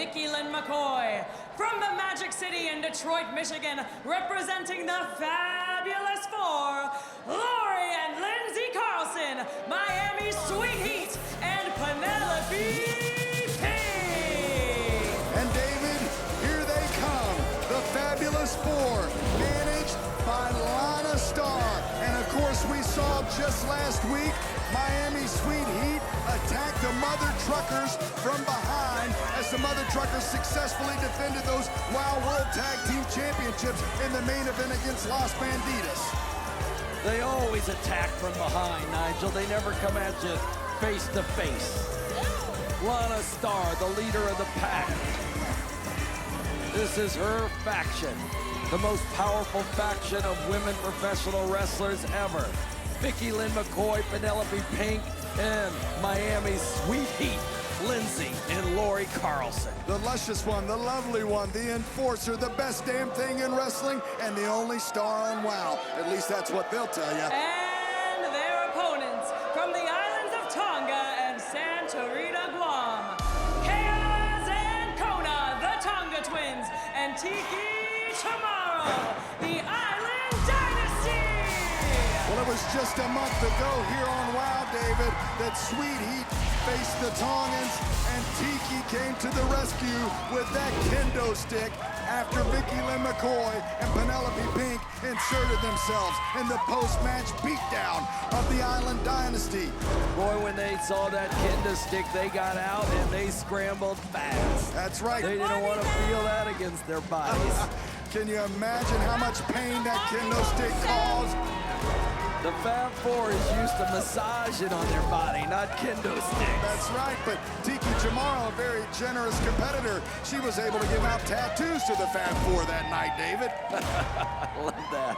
Vicky Lynn McCoy. From the Magic City in Detroit, Michigan, representing the Fabulous Four, Lori and Lindsay Carlson, Miami Sweet Heat, and Penelope Pink. And David, here they come, the Fabulous Four, managed by Lana Star. And of course, we saw just last week, Miami Sweet Heat attacked the Mother Truckers from behind as the Mother Truckers successfully defended those WOW World Tag Team Championships in the main event against Los Banditas. They always attack from behind, Nigel. They never come at you face to face. Lana Star, the leader of the pack. This is her faction, the most powerful faction of women professional wrestlers ever. Vicky Lynn McCoy, Penelope Pink, and Miami Sweet Heat, Lindsay and Lori Carlson. The luscious one, the lovely one, the enforcer, the best damn thing in wrestling, and the only star on WOW. At least that's what they'll tell you. And their opponents from the islands of Tonga and Santorita, Guam, Haze and Kona, the Tonga twins, and Tiki, Chamorro, the Island Dynasty. Well, it was just a month ago here on WOW, David, that Sweet Heat faced the Tongans, and Tiki came to the rescue with that kendo stick after Vicky Lynn McCoy and Penelope Pink inserted themselves in the post-match beatdown of the Island Dynasty. Boy, when they saw that kendo stick, they got out and they scrambled fast. That's right. They didn't want to feel that against their bodies. Can you imagine how much pain that kendo stick caused? The Fab Four is used to massaging on their body, not kendo sticks. That's right, but Tiki Chamorro, a very generous competitor, she was able to give out tattoos to the Fab Four that night, David. Love that.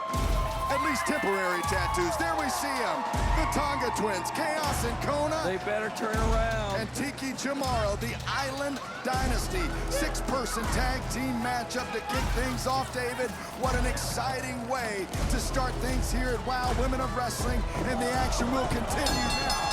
At least temporary tattoos. There we see them. The Tonga twins, Chaos and Kona. They better turn around. And Tiki Chamorro, the Island Dynasty. Six-person tag team matchup to kick things off, David. What an exciting way to start things here at WOW Women of Wrestling. And the action will continue now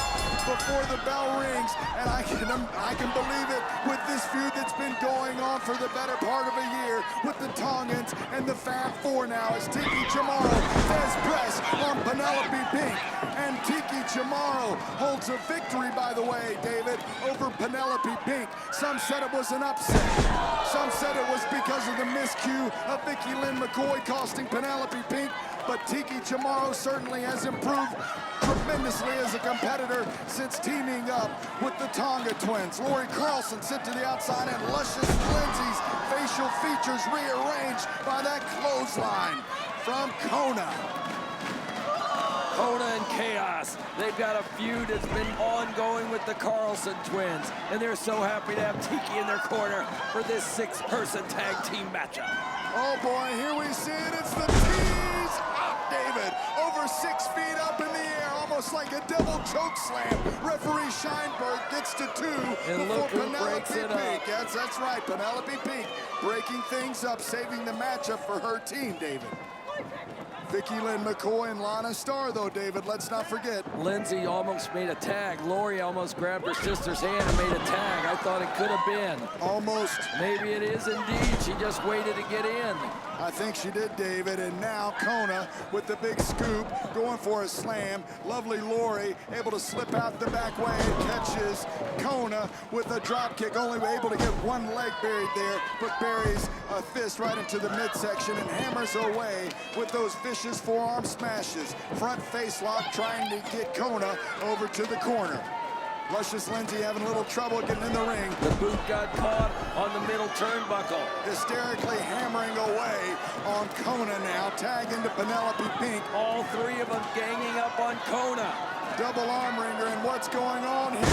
before the bell rings. And I can believe it with this feud that's been going on for the better part of a year with the Tongans and the Fab Four now as Tiki Chamorro says press on Penelope Pink. And Tiki Chamorro holds a victory, by the way, David, over Penelope Pink. Some said it was an upset. Some said it was because of the miscue of Vicky Lynn McCoy costing Penelope Pink. But Tiki Chamorro certainly has improved tremendously as a competitor since teaming up with the Tonga twins. Lori Carlson sent to the outside and luscious Lindsay's facial features rearranged by that clothesline from Kona. Kona and Chaos, they've got a feud that's been ongoing with the Carlson twins, and they're so happy to have Tiki in their corner for this six-person tag team matchup. Oh boy, here we see it, it's the tease up, David, over 6 feet up in the air, almost like a double choke slam. Referee Scheinberg gets to 2 and before look who Penelope breaks it Pink. up. That's right, Penelope Pink breaking things up, saving the matchup for her team, David. Vicky Lynn McCoy and Lana Star, though, David, let's not forget. Lindsay almost made a tag. Lori almost grabbed her sister's hand and made a tag. I thought it could have been. Almost. Maybe it is indeed. She just waited to get in. I think she did, David, and now Kona with the big scoop, going for a slam. Lovely Lori able to slip out the back way and catches Kona with a drop kick, only able to get one leg buried there, but buries a fist right into the midsection and hammers away with those vicious forearm smashes. Front face lock trying to get Kona over to the corner. Luscious Lindsay having a little trouble getting in the ring. The boot got caught on the middle turnbuckle. Hysterically hammering away on Kona now, tagging to Penelope Pink. All three of them ganging up on Kona. Double arm wringer, and what's going on here?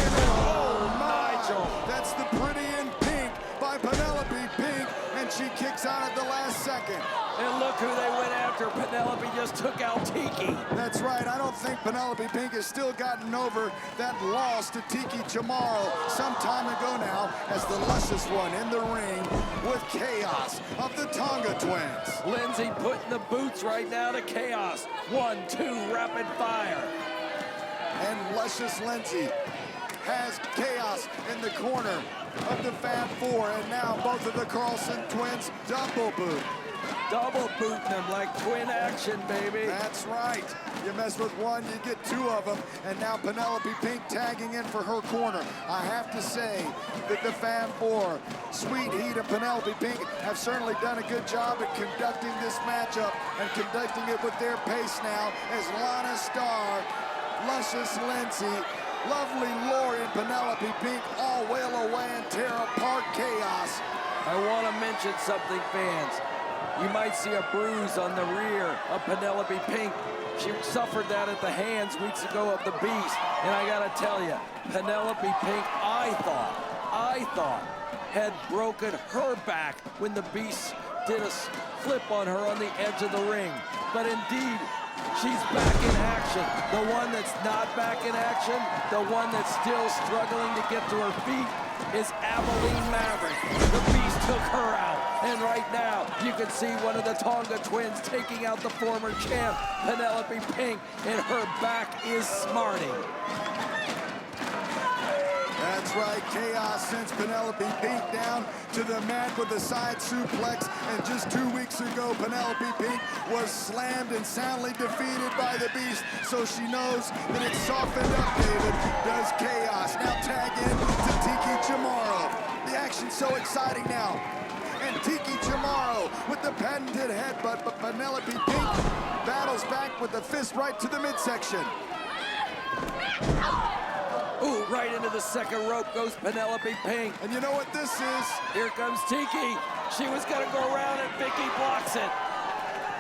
Oh, Nigel. That's the pretty in pink by Penelope Pink, and she kicks out at the last second. And look who they went after. Penelope just took out Tiki. That's right. I don't think Penelope Pink has still gotten over that loss to Tiki Chamorro some time ago now as the luscious one in the ring with Chaos of the Tonga twins. Lindsay putting the boots right now to Chaos. 1, 2, rapid fire. And luscious Lindsay has chaos in the corner of the Fab Four, and now both of the Carlson twins double boot. Double booting them like twin action, baby. That's right. You mess with one, you get two of them. And now Penelope Pink tagging in for her corner. I have to say that the Fab Four, Sweet Heat and Penelope Pink, have certainly done a good job at conducting this matchup and conducting it with their pace now as Lana Star, Luscious Lindsay, Lovely Lori, and Penelope Pink all wail away and tear apart chaos. I want to mention something, fans. You might see a bruise on the rear of Penelope Pink. She suffered that at the hands weeks ago of the Beast. And I gotta tell you, Penelope Pink, I thought, had broken her back when the Beast did a flip on her on the edge of the ring. But indeed, she's back in action. The one that's not back in action, the one that's still struggling to get to her feet, is Aveline Maverick. The Beast took her out. And right now, you can see one of the Tonga twins taking out the former champ, Penelope Pink, and her back is smarting. That's right, chaos sends Penelope Pink down to the mat with a side suplex. And just 2 weeks ago, Penelope Pink was slammed and soundly defeated by the Beast. So she knows that it's softened up, David. Does chaos now tag in to Tiki Chamorro. The action's so exciting now. And Tiki Chamorro with the patented headbutt, but Penelope Pink battles back with the fist right to the midsection. Ooh, right into the second rope goes Penelope Pink. And you know what this is? Here comes Tiki. She was gonna go around and Vicky blocks it.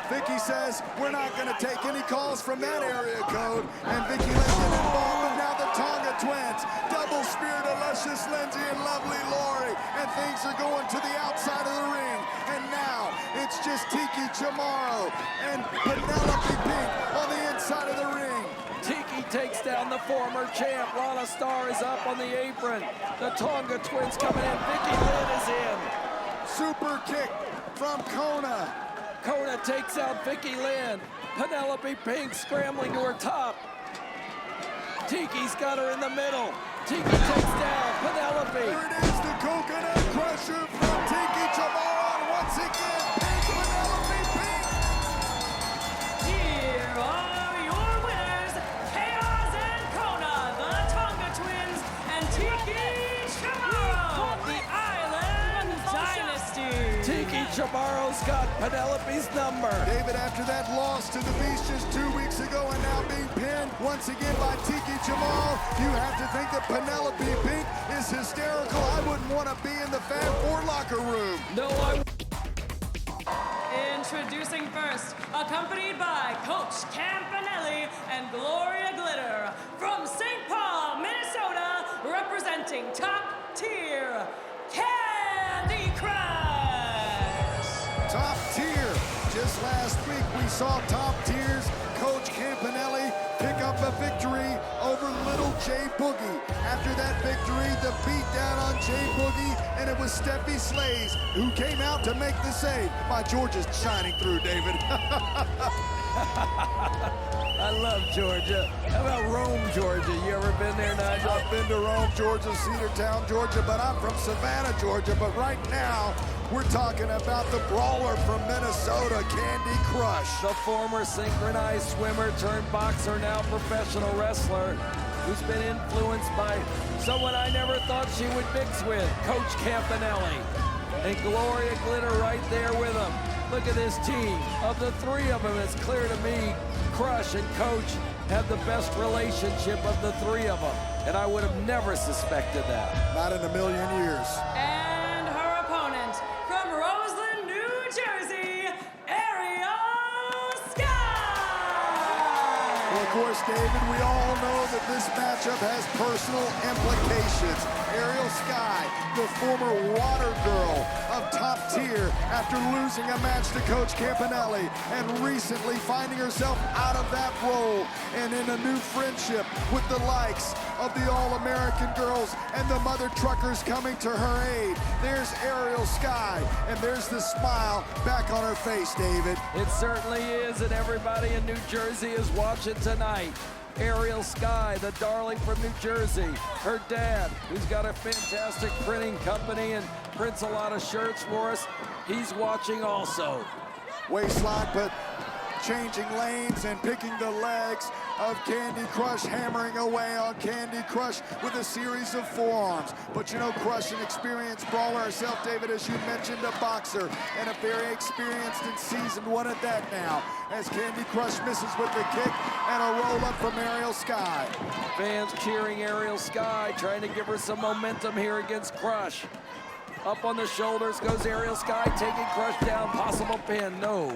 Vicky says, we're not gonna take any calls from that area code. And Vicky lets get involved, but now the Tonga twins. Double spear to Luscious Lindsay and Lovely Lori. And things are going to the outside of the ring. And now, it's just Tiki Chamorro and Penelope Pink on the inside of the ring. Tiki takes down the former champ. Lana Star is up on the apron. The Tonga twins coming in. Vicky Lynn is in. Super kick from Kona. Kona takes out Vicky Lynn. Penelope Pink scrambling to her top. Tiki's got her in the middle. Tiki takes down Penelope. There it is, the coconut crusher from Tiki Chamorro. And once again, Penelope Pink. Here are your winners, Chaos and Kona, the Tonga twins, and Tiki Chamorro, the Island Dynasty. Tiki Chamorro's got Penelope's number. David, after that loss to the Beast just 2 weeks ago and now being pinned once again by Tiki Chamorro, you have to think that Penelope Pink is hysterical. I wouldn't want to be in the Fab Four locker room. No, I... Introducing first, accompanied by Coach Campanelli and Gloria Glitter, from St. Paul, Minnesota, representing Top Tier, Kandi Krush. Top Tier. Just last week we saw Top Tier's Coach Campanelli pick up a victory over Little J Boogie. After that victory, the beat down on J Boogie, and it was Steffi Slays who came out to make the save. My Georgia's shining through, David. I love Georgia. How about Rome, Georgia? You ever been there, Nigel? I've been to Rome, Georgia, Cedartown, Georgia, but I'm from Savannah, Georgia. But right now, we're talking about the brawler from Minnesota, Kandi Krush. The former synchronized swimmer turned boxer, now professional wrestler, who's been influenced by someone I never thought she would mix with, Coach Campanelli. And Gloria Glitter right there with him. Look at this team. Of the three of them, it's clear to me, Krush and Coach have the best relationship of the three of them. And I would have never suspected that. Not in a million years. And her opponent, from Roseland, New Jersey, Ariel Sky. Well, of course, David, we all know that this matchup has personal implications. Ariel Sky, the former water girl of Top Tier, after losing a match to Coach Campanelli and recently finding herself out of that role and in a new friendship with the likes of the All-American girls and the mother truckers coming to her aid. There's Ariel Sky, and there's the smile back on her face, David. It certainly is, and everybody in New Jersey is watching tonight. Ariel Sky, the darling from New Jersey. Her dad, who's got a fantastic printing company and prints a lot of shirts for us, he's watching also. Waistline, but changing lanes and picking the legs of Kandi Krush, hammering away on Kandi Krush with a series of forearms. But you know, Krush, an experienced brawler herself, David, as you mentioned, a boxer, and a very experienced and seasoned one at that now, as Kandi Krush misses with the kick and a roll-up from Ariel Sky. Fans cheering Ariel Sky, trying to give her some momentum here against Krush. Up on the shoulders goes Ariel Sky, taking Krush down, possible pin, no.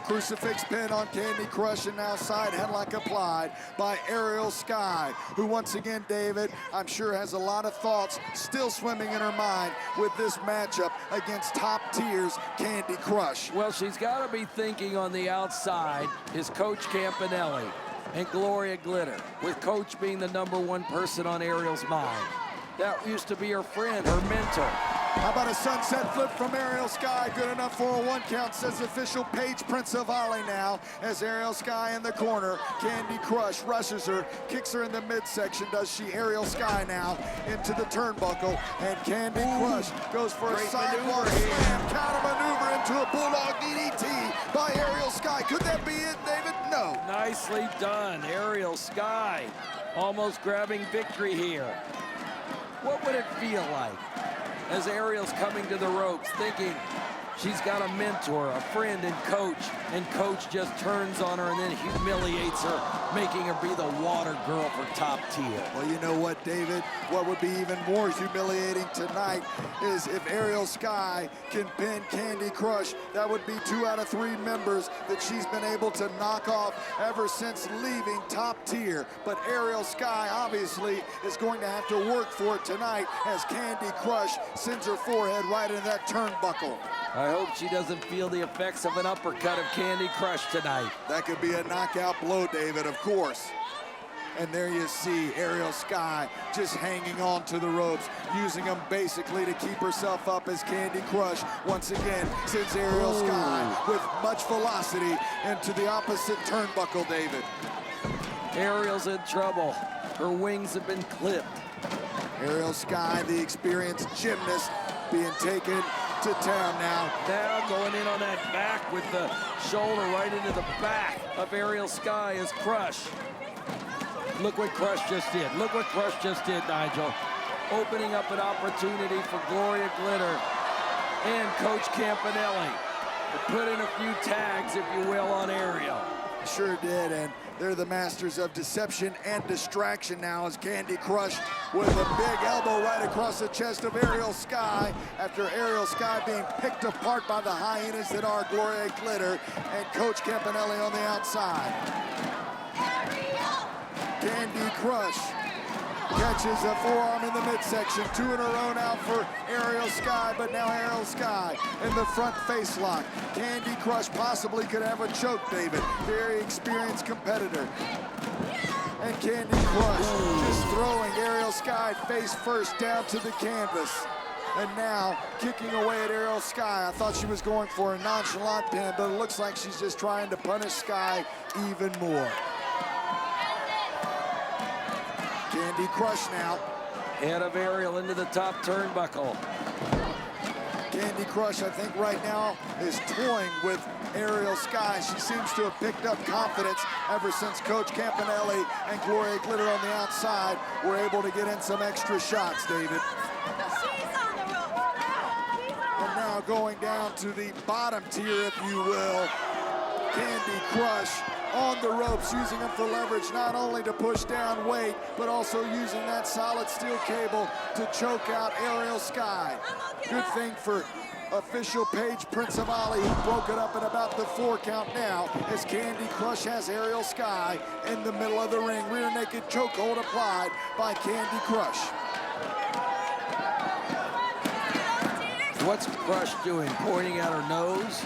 Crucifix pin on Kandi Krush, and now side headlock applied by Ariel Sky, who once again, David, I'm sure has a lot of thoughts still swimming in her mind with this matchup against top tiers Kandi Krush. Well, she's got to be thinking on the outside is Coach Campanelli and Gloria Glitter, with Coach being the #1 person on Ariel's mind. That used to be her friend, her mentor. How about a sunset flip from Ariel Sky? Good enough for a 1 count, says official Paige Princevali now, as Ariel Sky in the corner. Kandi Krush rushes her, kicks her in the midsection, does she? Ariel Sky now into the turnbuckle, and Kandi Krush goes for a sidewalk slam, counter maneuver into a bulldog DDT by Ariel Sky. Could that be it, David? No. Nicely done, Ariel Sky. Almost grabbing victory here. What would it feel like as Ariel's coming to the ropes, thinking she's got a mentor, a friend, and Coach just turns on her and then humiliates her, making her be the water girl for top tier? Well, you know what, David? What would be even more humiliating tonight is if Ariel Sky can pin Kandi Krush. That would be 2 out of 3 members that she's been able to knock off ever since leaving top tier. But Ariel Sky obviously is going to have to work for it tonight as Kandi Krush sends her forehead right into that turnbuckle. I hope she doesn't feel the effects of an uppercut of Kandi Krush tonight. That could be a knockout blow, David, of course. And there you see Ariel Sky just hanging on to the ropes, using them basically to keep herself up as Kandi Krush once again sends Ariel Sky with much velocity into the opposite turnbuckle, David. Ariel's in trouble. Her wings have been clipped. Ariel Sky, the experienced gymnast, being taken to town now. Now going in on that back with the shoulder right into the back of Ariel Sky is Krush. Look what Krush just did. Look what Krush just did, Nigel. Opening up an opportunity for Gloria Glitter and Coach Campanelli to put in a few tags, if you will, on Ariel. Sure did, and they're the masters of deception and distraction now as Kandi Krush with a big elbow right across the chest of Ariel Sky after Ariel Sky being picked apart by the hyenas that are Gloria Glitter and Coach Campanelli on the outside. Kandi Krush catches a forearm in the midsection. 2 in a row now for Ariel Sky, but now Ariel Sky in the front face lock. Kandi Krush possibly could have a choke, David. Very experienced competitor. And Kandi Krush just throwing Ariel Sky face first down to the canvas. And now kicking away at Ariel Sky. I thought she was going for a nonchalant pin, but it looks like she's just trying to punish Sky even more. Kandi Krush now. Head of Ariel into the top turnbuckle. Kandi Krush, I think right now, is toying with Ariel Sky. She seems to have picked up confidence ever since Coach Campanelli and Gloria Glitter on the outside were able to get in some extra shots, David. And now going down to the bottom tier, if you will, Kandi Krush on the ropes, using them for leverage, not only to push down weight, but also using that solid steel cable to choke out Ariel Sky. Good thing for official Paige Princevali, who broke it up at about the 4 count now, as Kandi Krush has Ariel Sky in the middle of the ring. Rear naked chokehold applied by Kandi Krush. What's Krush doing? Pointing at her nose?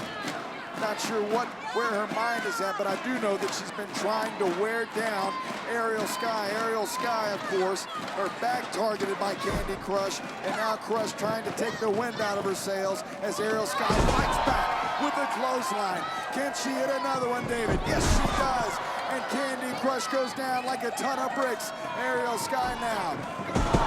Not sure where her mind is at, but I do know that she's been trying to wear down Ariel Sky. Ariel Sky, of course, her back targeted by Kandi Krush, and now Krush trying to take the wind out of her sails as Ariel Sky fights back with a clothesline. Can she hit another one, David? Yes, she does. And Kandi Krush goes down like a ton of bricks. Ariel Sky now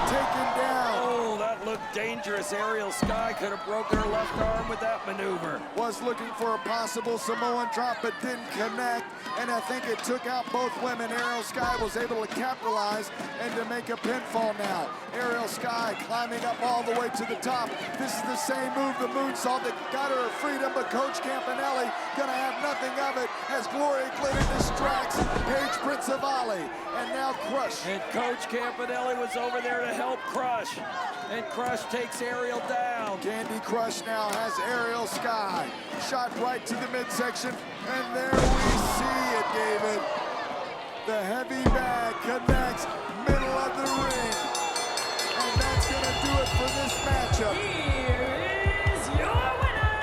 taken down. Oh, that looked dangerous. Ariel Sky could have broken her left arm with that maneuver. Was looking for a possible Samoan drop, but didn't connect. And I think it took out both women. Ariel Sky was able to capitalize and to make a pinfall now. Ariel Sky climbing up all the way to the top. This is the same move, the moonsault that got her her freedom, but Coach Campanelli gonna have nothing of it as Gloria Glitter distracts Paige Prince of Ali. And now Krush. And Coach Campanelli was over there to help Krush. And Krush takes Ariel down. Kandi Krush now has Ariel Sky. Shot right to the midsection. And there we see it, David. The heavy bag connects middle of the ring. And that's gonna do it for this matchup. Here is your winner,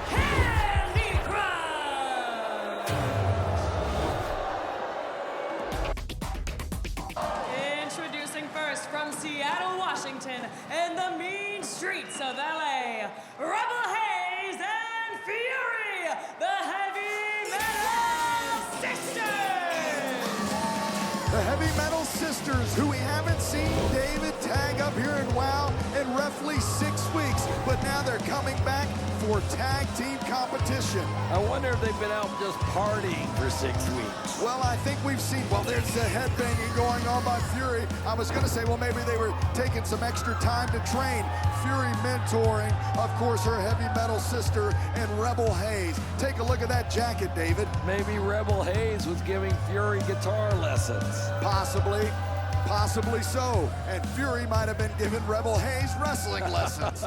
Kandi Krush. Introducing first from Seattle, Washington, and the mean streets of LA, Rebel Haze and Fury, the Heavy Metal Sisters. The Heavy Metal Sisters, who we haven't seen David tag up here in WOW in roughly 6 weeks, but now they're coming back for tag team competition. I wonder if they've been out just partying for 6 weeks. Well, I think we've seen, well, there's the headbanging going on by Fury. I was gonna say, well, maybe they were taking some extra time to train. Fury mentoring, of course, her Heavy Metal sister and Rebel Haze. Take a look at that jacket, David. Maybe Rebel Haze was giving Fury guitar lessons. Possibly so. And Fury might have been giving Rebel Haze wrestling lessons.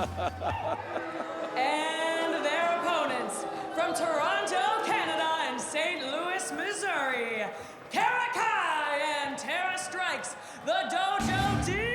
And their opponents from Toronto, Canada, and St. Louis, Missouri, Kara Kai and Tara Strikes, the Dojo Defenders.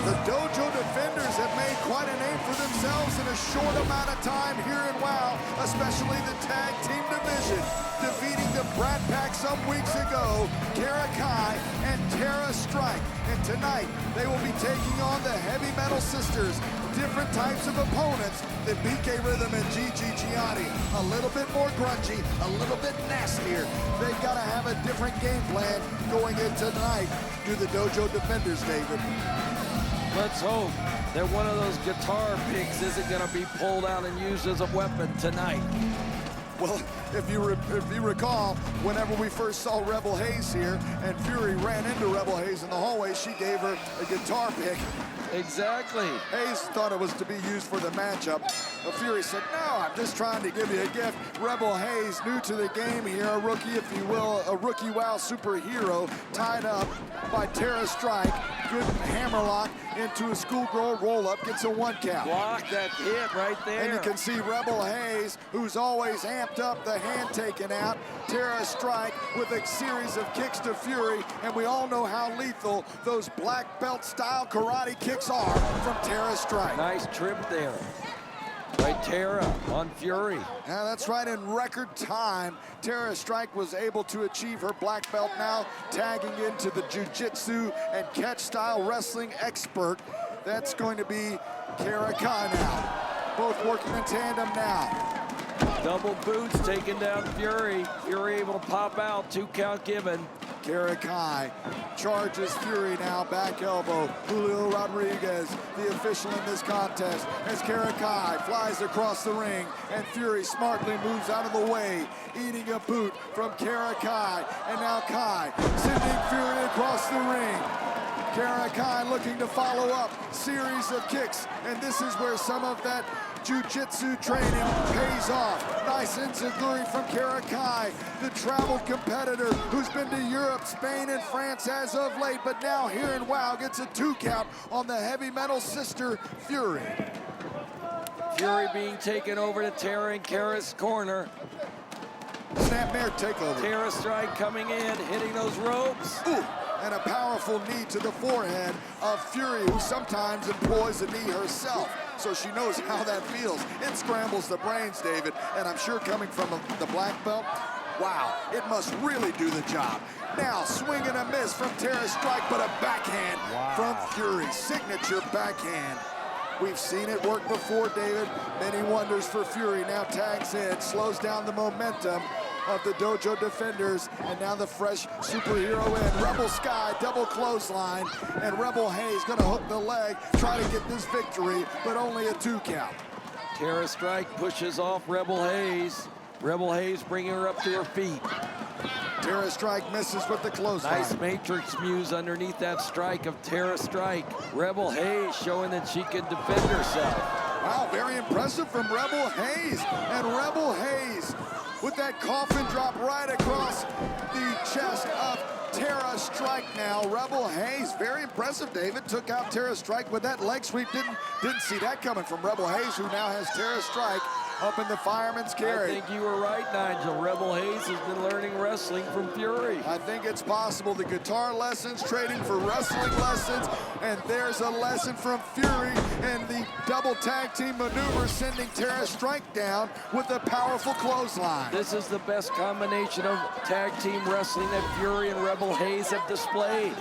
The Dojo Defenders have made quite a name for themselves in a short amount of time here in WOW, especially the tag team division. Defeating the Brat Pack some weeks ago, Kara Kai and Tara Strike. And tonight, they will be taking on the Heavy Metal Sisters. Different types of opponents than BK Rhythm and Gigi Gianni. A little bit more grungy, a little bit nastier. They've got to have a different game plan going into tonight. Do the Dojo Defenders, David. Let's hope that one of those guitar picks isn't going to be pulled out and used as a weapon tonight. Well, if you recall, whenever we first saw Rebel Haze here and Fury ran into Rebel Haze in the hallway, she gave her a guitar pick. Exactly. Haze thought it was to be used for the matchup. But Fury said, no, I'm just trying to give you a gift. Rebel Haze, new to the game here, a rookie, if you will, a rookie WOW superhero, tied up by Tara Strike. Good hammerlock into a schoolgirl roll-up, gets a 1 count. Block that hit right there. And you can see Rebel Haze, who's always amped up, the hand taken out. Tara Strike with a series of kicks to Fury, and we all know how lethal those black belt style karate kicks are from Tara Strike. Nice trip there by Tara on Fury. Yeah, that's right, in record time, Tara Strike was able to achieve her black belt, now tagging into the jiu-jitsu and catch style wrestling expert. That's going to be Kara Kai now. Both working in tandem now. Double boots taking down Fury. Fury able to pop out, 2 count given. Kara Kai charges Fury now, back elbow. Julio Rodriguez, the official in this contest, as Kara Kai flies across the ring, and Fury smartly moves out of the way, eating a boot from Kara Kai, and now Kai sending Fury across the ring. Kara Kai looking to follow up, series of kicks, and this is where some of that jiu-jitsu training pays off. Nice enziguri from Kara Kai, the traveled competitor who's been to Europe, Spain, and France as of late, but now here in WOW gets a 2 count on the Heavy Metal sister, Fury. Fury being taken over to Tara in Kara's corner. Snapmare takeover. Tara Strike coming in, hitting those ropes. Ooh, and a powerful knee to the forehead of Fury, who sometimes employs a knee herself. so she knows how that feels. It scrambles the brains, David, and I'm sure coming from the black belt, wow, it must really do the job. Now, swing and a miss from Tara Strike, but a backhand from Fury. Signature backhand. We've seen it work before, David. Many wonders for Fury. Now tags in, slows down the momentum of the Dojo Defenders, and now the fresh superhero in. Rebel Sky, double clothesline, and Rebel Haze gonna hook the leg, try to get this victory, but only a 2 count. Tara Strike pushes off Rebel Haze. Rebel Haze bringing her up to her feet. Tara Strike misses with the clothesline. Nice matrix muse underneath that strike of Tara Strike. Rebel Haze showing that she can defend herself. Wow, very impressive from Rebel Haze. And Rebel Haze with that coffin drop right across the chest of Tara Strike now. Rebel Haze, very impressive, David. Took out Tara Strike with that leg sweep. Didn't see that coming from Rebel Haze, who now has Tara Strike up in the fireman's carry. I think you were right, Nigel. Rebel Haze has been learning wrestling from Fury. I think it's possible. The guitar lessons trading for wrestling lessons, and there's a lesson from Fury and the double tag team maneuver, sending Tara Strike down with a powerful clothesline. This is the best combination of tag team wrestling that Fury and Rebel Haze have displayed.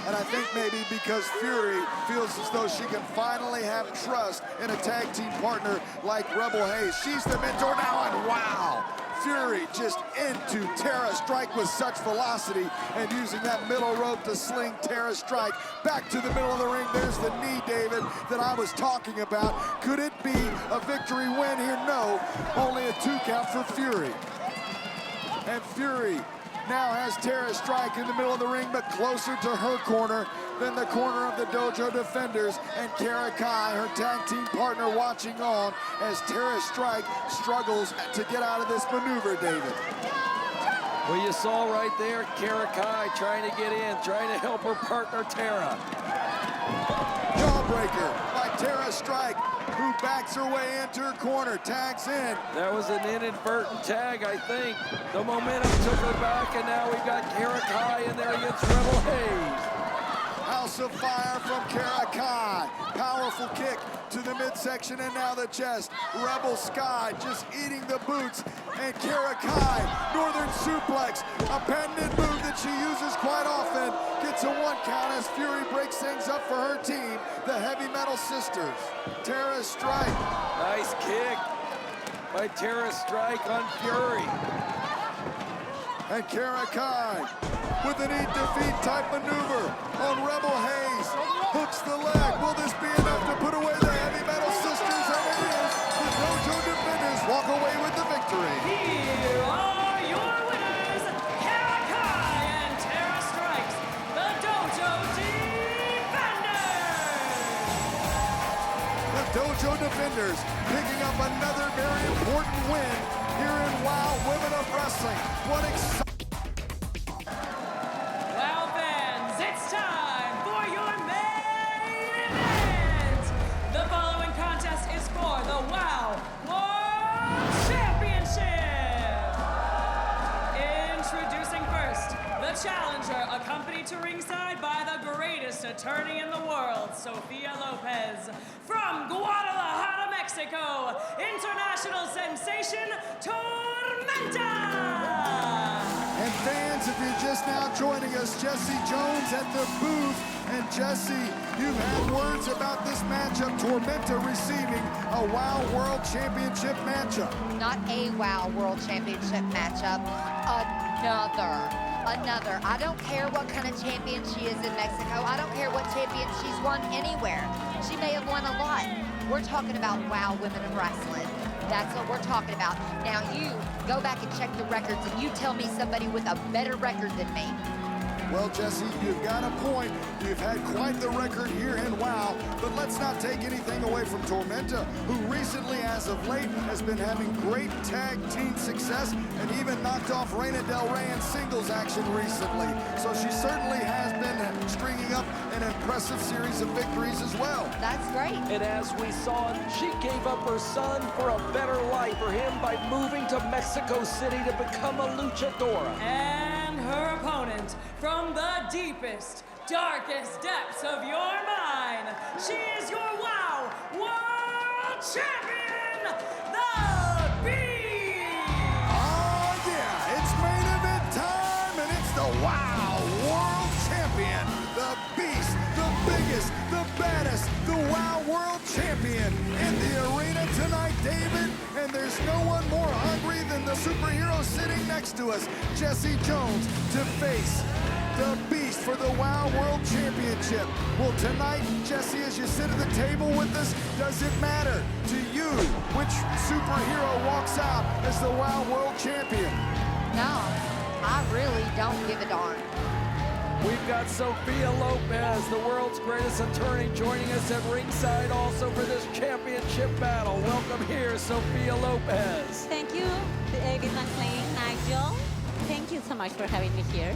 And I think maybe because Fury feels as though she can finally have trust in a tag team partner like Rebel Haze. She's the mentor now, and wow! Fury just into Tara Strike with such velocity, and using that middle rope to sling Tara Strike back to the middle of the ring. There's the knee, David, that I was talking about. Could it be a victory win here? No, only a 2 count for Fury. And Fury now has Tara Strike in the middle of the ring, but closer to her corner than the corner of the Dojo Defenders, and Kara Kai, her tag team partner, watching on as Tara Strike struggles to get out of this maneuver, David. Well, you saw right there, Kara Kai trying to get in, trying to help her partner, Tara. Jawbreaker by Tara Strike, who backs her way into her corner, tags in. That was an inadvertent tag, I think. The momentum took her back, and now we've got Kara Kai in there against Rebel Haze. House of Fire from Kara Kai. Powerful kick to the midsection and now the chest. Rebel Sky just eating the boots. And Kara Kai, Northern Suplex, a pendant move that she uses quite often. Gets a 1 count as Fury breaks things up for her team, the Heavy Metal Sisters. Tara Strike. Nice kick by Tara Strike on Fury. And Kara Kai with an eat defeat type maneuver on Rebel Haze. Hooks the leg. Will this be enough to put away the Heavy Metal Sisters? And it is. The Dojo Defenders walk away with the victory. Here are your winners, Kara Kai and Tara Strikes, the Dojo Defenders. The Dojo Defenders picking up another very important win here in WOW Women of Wrestling. What exciting. Wow fans, it's time for your main event. The following contest is for the WOW World Championship. Introducing first, the challenger, accompanied to ringside by the greatest attorney in the world, Sofia Lopez. From Guadalajara, Mexico, international sensation, Tormenta. And fans, if you're just now joining us, Jesse Jones at the booth. And Jesse, you've had words about this matchup, Tormenta receiving a WOW World Championship matchup. Not a WOW World Championship matchup, another. I don't care what kind of champion she is in Mexico. I don't care what champion she's won anywhere. She may have won a lot. We're talking about WOW Women of Wrestling. That's what we're talking about. Now you go back and check the records and you tell me somebody with a better record than me. Well, Jesse, you've got a point. You've had quite the record here in WOW, but let's not take anything away from Tormenta, who recently, as of late, has been having great tag team success and even knocked off Reina Del Rey in singles action recently. So she certainly has been stringing up an impressive series of victories as well. That's great. And as we saw, she gave up her son for a better life for him by moving to Mexico City to become a luchadora. And her opponent, from the deepest, darkest depths of your mind, she is your WOW World Champion, the Beast! Oh yeah, it's main event time, and it's the WOW World Champion, the Beast, the biggest, the baddest, the WOW World Champion in the arena tonight, David. And there's no one more hungry than the superhero sitting next to us, Jesse Jones, to face the Beast for the WOW World Championship. Well, tonight, Jesse, as you sit at the table with us, does it matter to you which superhero walks out as the WOW World Champion? No, I really don't give a darn. We've got Sophia Lopez, the world's greatest attorney, joining us at ringside also for this championship battle. Welcome here, Sophia Lopez. Thank you, David McLean, Nigel. Thank you so much for having me here.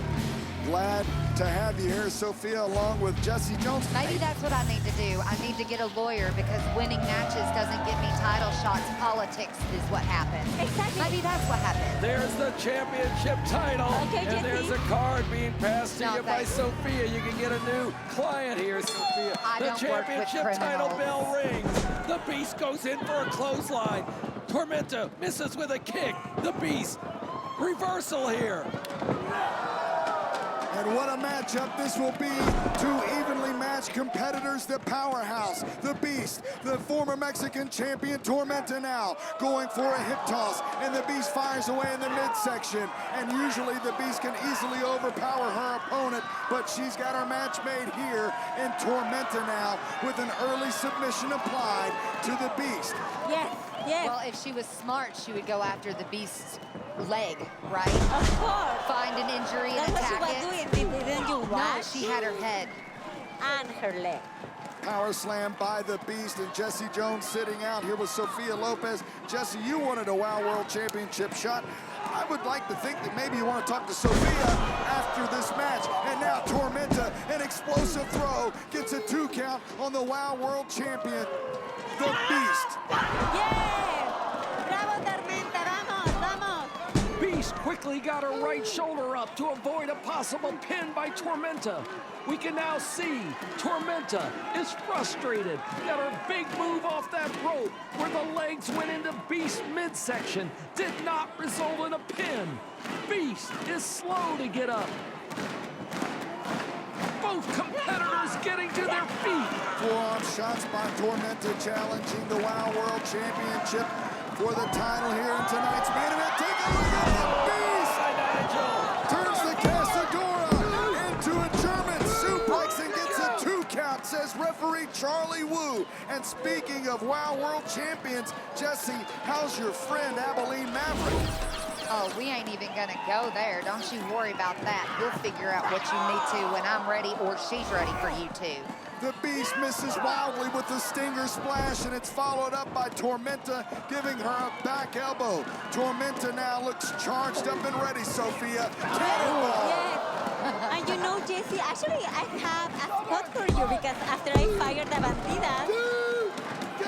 Glad to have you here, Sophia, along with Jesse Jones. Maybe that's what I need to do. I need to get a lawyer because winning matches doesn't get me title shots. Politics is what happens. Exactly. Maybe that's what happens. There's the championship title, Okay, and Jesse. there's a card being passed to No, you by thanks. Sophia. You can get a new client here, Sophia. I The don't work with championship title criminals. bell rings. The Beast goes in for a clothesline. Tormenta misses with a kick. The Beast, reversal here. And what a matchup this will be. Two evenly matched competitors, the powerhouse, the Beast, the former Mexican champion Tormenta now going for a hip toss, and the Beast fires away in the midsection. And usually the Beast can easily overpower her opponent, but she's got her match made here in Tormenta now with an early submission applied to the Beast. Yes, yes. Well, if she was smart, she would go after the Beast's leg, right? Of course. Find an injury and That's what she attack was it. doing, didn't you No, watch? she had her head. And her leg. Power slam by the Beast, and Jesse Jones sitting out here with Sophia Lopez. Jesse, you wanted a WOW World Championship shot. I would like to think that maybe you want to talk to Sophia after this match. And now Tormenta, an explosive throw, gets a 2 count on the WOW World Champion, the Beast. Yes! Bravo, Tormenta, vamos, vamos! Beast quickly got her right shoulder up to avoid a possible pin by Tormenta. We can now see Tormenta is frustrated that her big move off that rope where the legs went into Beast's midsection did not result in a pin. Beast is slow to get up. Both competitors getting to their feet. Forearm shots by Tormenta challenging the WOW World Championship for the title here in tonight's main event. Take a look at the Beast! Turns the Casadora into a German suplex and gets a 2 count, says referee Charlie Wu. And speaking of WOW World Champions, Jesse, how's your friend Abilene Maverick? Oh, we ain't even gonna go there. Don't you worry about that. You'll figure out what you need to when I'm ready or she's ready for you to. The Beast misses wildly with the Stinger Splash, and it's followed up by Tormenta, giving her a back elbow. Tormenta now looks charged up and ready, Sophia. Cannonball! Yes. And you know, Jesse, actually, I have a spot for you because after I fired the bandidas,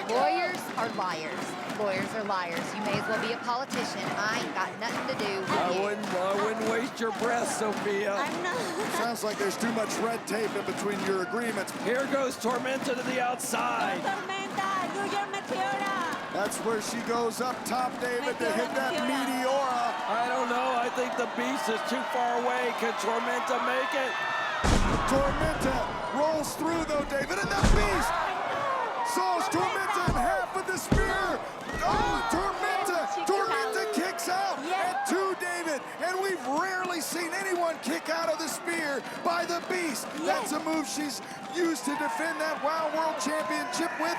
Lawyers are liars. Lawyers are liars. You may as well be a politician. I ain't got nothing to do with you. I wouldn't waste your breath, Sophia. I'm not. Sounds like there's too much red tape in between your agreements. Here goes Tormenta to the outside. Tormenta, do your Meteora. That's where she goes up top, David, to hit that Meteora. I don't know. I think the Beast is too far away. Can Tormenta make it? Tormenta rolls through, though, David, and the Beast saws Tormenta in half with the spear. Oh, Tormenta kicks out at 2, David, and we've rarely seen anyone kick out of the spear by the Beast. That's a move she's used to defend that WOW World Championship with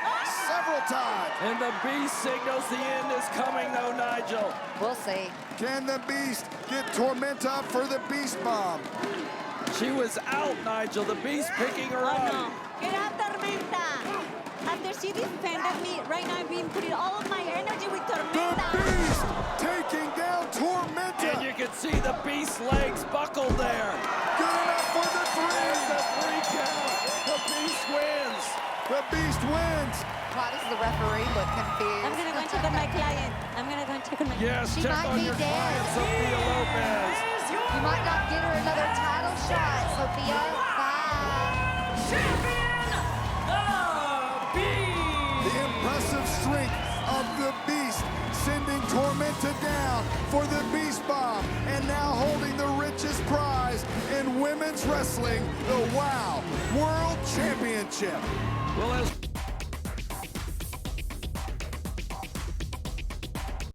several times. And the Beast signals the end is coming, though, Nigel. We'll see. Can the Beast get Tormenta up for the Beast Bomb? She was out, Nigel. The Beast picking her Oh up. no. Get out, Tormenta. After she defended me, right now I've been putting all of my energy with The Tormenta. Beast taking down Tormenta. And you can see the Beast's legs buckled there. Good enough for the 3. There's the 3 count. The Beast wins. The Beast wins. Why does the referee look confused? I'm gonna go and check on my client. I'm gonna go and check on my client. Yes, She check might on be your dead. client, Sophia Lopez. Is your You might not get her another title shot, Sophia. Bye. champion, the Beast! The impressive strength of the Beast, sending Tormenta down for the Beast Bomb, and now holding the richest prize in women's wrestling, the WOW World Championship. Well, as